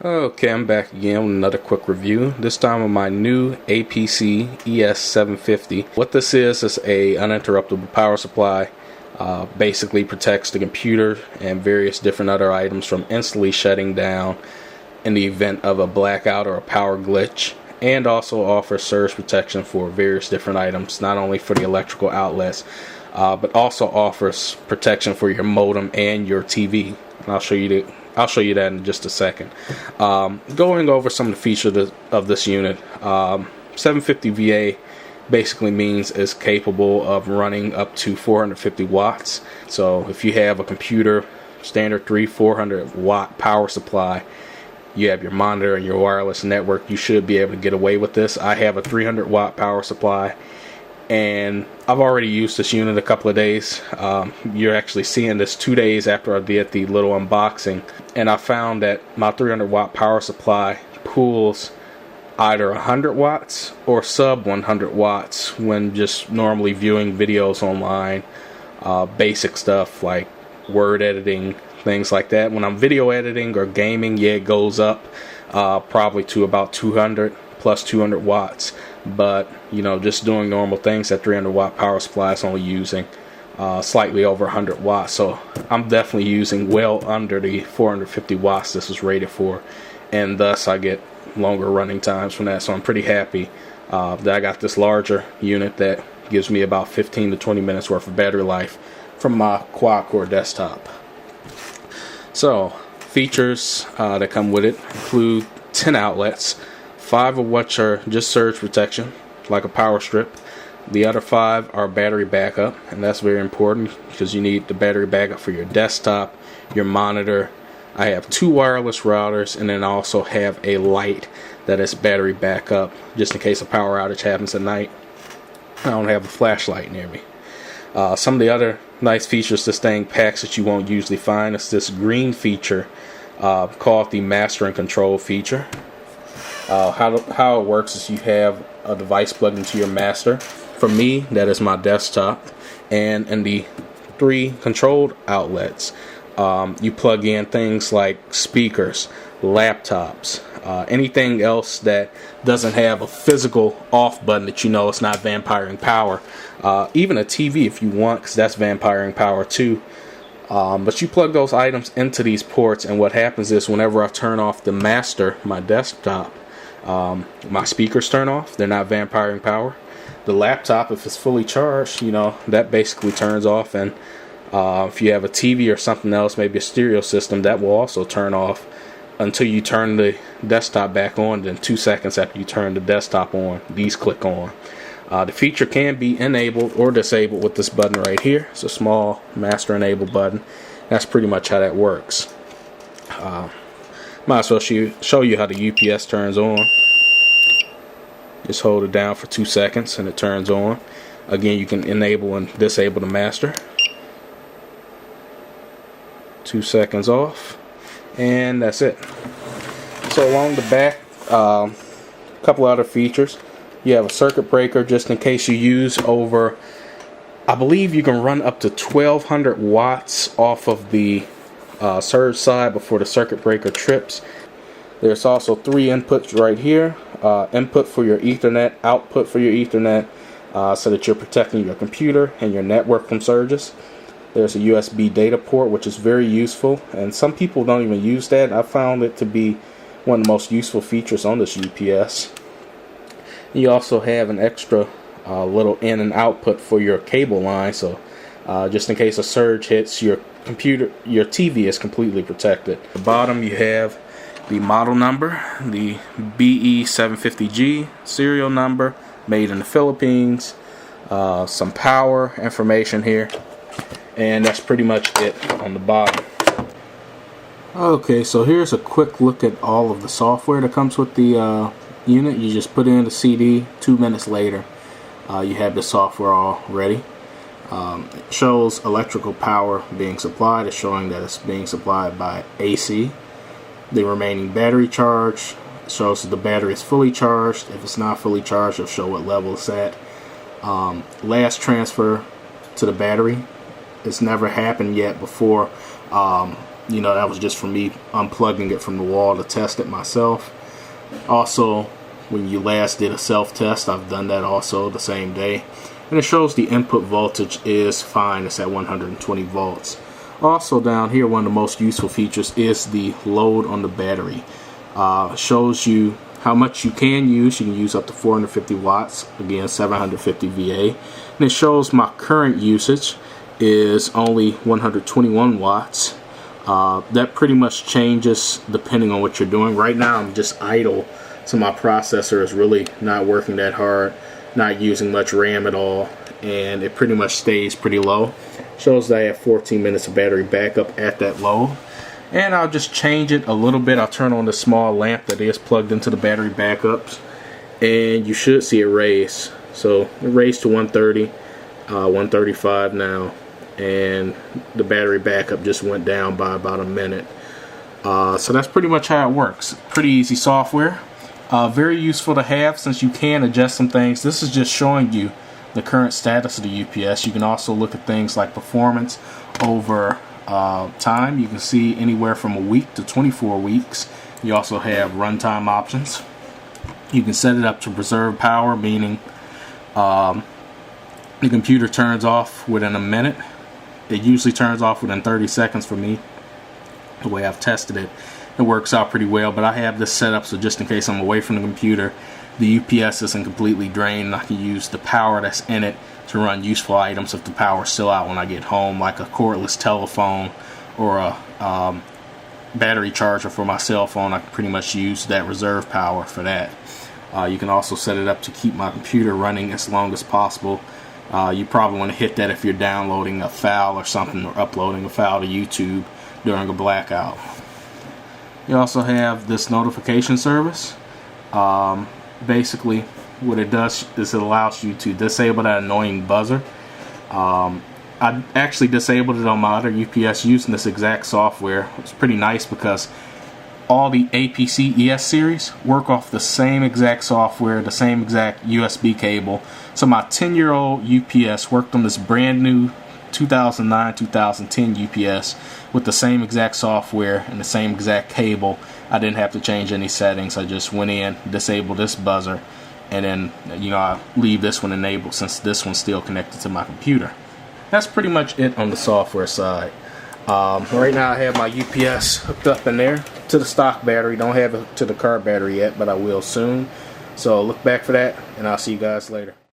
Okay, I'm back again with another quick review. This time of my new Apc ES 750. What this is a uninterruptible power supply. Basically protects the computer and various different other items from instantly shutting down in the event of a blackout or a power glitch, and also offers surge protection for various different items, not only for the electrical outlets, but also offers protection for your modem and your TV. And I'll show you that in just a second. Going over some of the features of this unit. 750 VA basically means it's capable of running up to 450 watts. So if you have a computer, standard 400 watt power supply, you have your monitor and your wireless network, you should be able to get away with this. I have a 300 watt power supply, and I've already used this unit a couple of days. You're actually seeing this 2 days after I did the little unboxing, and I found that my 300 watt power supply pulls either 100 watts or sub 100 watts when just normally viewing videos online, basic stuff like word editing, things like that. When I'm video editing or gaming, yeah, it goes up probably to about 200 plus 200 watts. But just doing normal things, that 300 watt power supply is only using slightly over 100 watts. So I'm definitely using well under the 450 watts this is rated for, and thus I get longer running times from that. So I'm pretty happy that I got this larger unit that gives me about 15 to 20 minutes worth of battery life from my quad-core desktop. So features that come with it include 10 outlets, 5 of which are just surge protection, like a power strip. The other 5 are battery backup, and that's very important because you need the battery backup for your desktop, your monitor. I have 2 wireless routers, and then I also have a light that is battery backup just in case a power outage happens at night. I don't have a flashlight near me. Some of the other nice features this thing packs that you won't usually find is this green feature called the master and control feature. How it works is you have a device plugged into your master. For me, that is my desktop, and in the 3 controlled outlets, you plug in things like speakers, laptops, anything else that doesn't have a physical off button that it's not vampiring power. Even a TV if you want, because that's vampiring power too. But you plug those items into these ports, and what happens is whenever I turn off the master, my desktop, my speakers turn off. They're not vampiring power. The laptop, if it's fully charged, that basically turns off. And if you have a TV or something else, maybe a stereo system, that will also turn off until you turn the desktop back on. Then 2 seconds after you turn the desktop on, these click on. The feature can be enabled or disabled with this button right here. It's a small master enable button. That's pretty much how that works. Might as well show you how the UPS turns on. Just hold it down for 2 seconds and it turns on. Again, you can enable and disable the master. 2 seconds off, and that's it. So along the back, a couple other features. You have a circuit breaker just in case you use over, I believe you can run up to 1200 watts off of the surge side before the circuit breaker trips. There's also 3 inputs right here. Input for your Ethernet, output for your Ethernet, so that you're protecting your computer and your network from surges. There's a USB data port, which is very useful, and some people don't even use that. I found it to be one of the most useful features on this UPS. You also have an extra little in and output for your cable line, so just in case a surge hits, your TV is completely protected. At the bottom you have the model number, the BE750G serial number, made in the Philippines, some power information here, and that's pretty much it on the bottom. Okay, so here's a quick look at all of the software that comes with the unit. You just put in the CD, 2 minutes later you have the software all ready. It shows electrical power being supplied. It's showing that it's being supplied by AC. The remaining battery charge shows that the battery is fully charged. If it's not fully charged, it'll show what level it's at. Last transfer to the battery. It's never happened yet before you know, that was just for me unplugging it from the wall to test it myself. Also, when you last did a self-test, I've done that also the same day. And it shows the input voltage is fine. It's at 120 volts. Also down here, one of the most useful features is the load on the battery. Shows you how much you can use. You can use up to 450 watts. Again, 750 VA. And it shows my current usage is only 121 watts. That pretty much changes depending on what you're doing. Right now I'm just idle, so my processor is really not working that hard, not using much RAM at all, and it pretty much stays pretty low. Shows that I have 14 minutes of battery backup at that low. And I'll just change it a little bit. I'll turn on the small lamp that is plugged into the battery backups, and you should see it raise. So it raised to 130, 135 now, and the battery backup just went down by about a minute. So that's pretty much how it works. Pretty easy software. Very useful to have, since you can adjust some things. This is just showing you the current status of the UPS. You can also look at things like performance over time. You can see anywhere from a week to 24 weeks. You also have runtime options. You can set it up to preserve power, meaning the computer turns off within a minute. It usually turns off within 30 seconds for me. The way I've tested it, it works out pretty well. But I have this set up so just in case I'm away from the computer, the UPS isn't completely drained. I can use the power that's in it to run useful items if the power's still out when I get home, like a cordless telephone or a battery charger for my cell phone. I can pretty much use that reserve power for that. You can also set it up to keep my computer running as long as possible. You probably want to hit that if you're downloading a file or something, or uploading a file to YouTube during a blackout. You also have this notification service. Basically what it does is it allows you to disable that annoying buzzer. I actually disabled it on my other UPS using this exact software. It's pretty nice because all the Apc ES series work off the same exact software, the same exact USB cable. So my 10-year-old UPS worked on this brand new 2009-2010 UPS with the same exact software and the same exact cable. I didn't have to change any settings. I just went in, disabled this buzzer, and then I leave this one enabled since this one's still connected to my computer. That's pretty much it on the software side. Right now I have my UPS hooked up in there to the stock battery. Don't have it to the car battery yet, but I will soon. So look back for that, and I'll see you guys later.